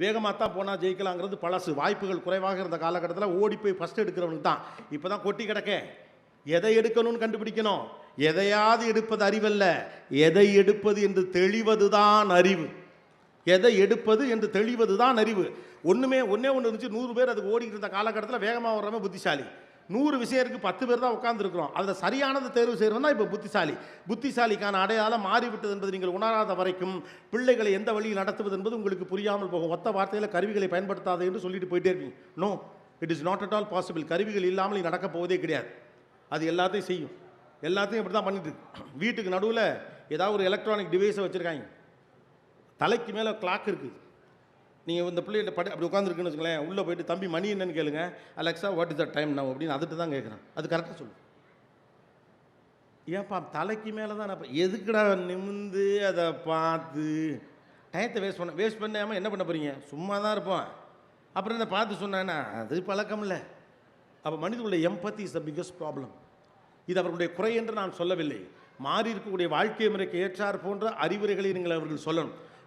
வேகமாக தான் போனால் ஜெயிக்கலாங்கிறது பழசு. வாய்ப்புகள் குறைவாக இருந்த காலகட்டத்தில் ஓடி போய் ஃபஸ்ட் எடுக்கிறவனுக்கு தான். இப்போ தான் கொட்டி கிடக்க. எதை எடுக்கணும்னு கண்டுபிடிக்கணும். எதையாவது எடுப்பது அறிவல்ல, எதை எடுப்பது என்று தெளிவது தான் அறிவு. எதை எடுப்பது என்று தெளிவது தான் அறிவு. ஒன்றே ஒன்று இருந்துச்சு, 100 பேர் அதுக்கு ஓடிக்கிட்டு இருந்த காலகட்டத்தில் வேகமாக வர்றவன் புத்திசாலி. 100 விஷயம் இருக்குது, 10 பேர் தான் உட்காந்துருக்கிறோம். அதில் சரியானது தேர்வு செய்கிறவன் தான் இப்போ புத்திசாலி. புத்திசாலிக்கான அடையாளம் மாறிவிட்டது என்பது நீங்கள் உணராத வரைக்கும் பிள்ளைகளை எந்த வழியில் நடத்துவது என்பது உங்களுக்கு புரியாமல் போகும். ஒத்த வார்த்தையில் கருவிகளை பயன்படுத்தாது என்று சொல்லிட்டு போயிட்டே இருக்கீங்க. No, it is not at all possible. கருவிகள் இல்லாமல் நடக்க போவதே கிடையாது. அது எல்லாத்தையும் செய்யும். எல்லாத்தையும் இப்படி தான் பண்ணிட்டு இருக்கு. வீட்டுக்கு நடுவில் ஏதாவது ஒரு எலக்ட்ரானிக் டிவைஸை வச்சுருக்காங்க. தலைக்கு மேலே கிளாக் இருக்குது. நீங்கள் இந்த பிள்ளைகிட்ட அப்படி உட்காந்துருக்குன்னு வச்சுங்களேன், உள்ளே போயிட்டு தம்பி மணி என்னன்னு கேளுங்க. Alexa what is the time now அப்படின்னு அதுட்டு தான் கேட்குறேன். அது கரெக்டாக சொல்லு. ஏன்ப்பா தலைக்கு மேலே தான் நான் எதுக்குடா நிமிந்து அதை பார்த்து டயத்தை வேஸ்ட் பண்ணாமல் என்ன பண்ண போகிறீங்க? சும்மா தான் இருப்போம். அப்புறம் என்ன பார்த்து சொன்னேன்னா அது பழக்கம் இல்லை. அப்போ மனிதனுடைய எம்பத்தி இஸ் த பிக்கஸ்ட் ப்ராப்ளம். இது அவர்களுடைய குறை என்று நான் சொல்லவில்லை. மாறி இருக்கக்கூடிய வாழ்க்கை முறைக்கு ஏற்றார் போன்ற அறிவுரைகளை நீங்கள் அவர்கள் சொல்லணும்.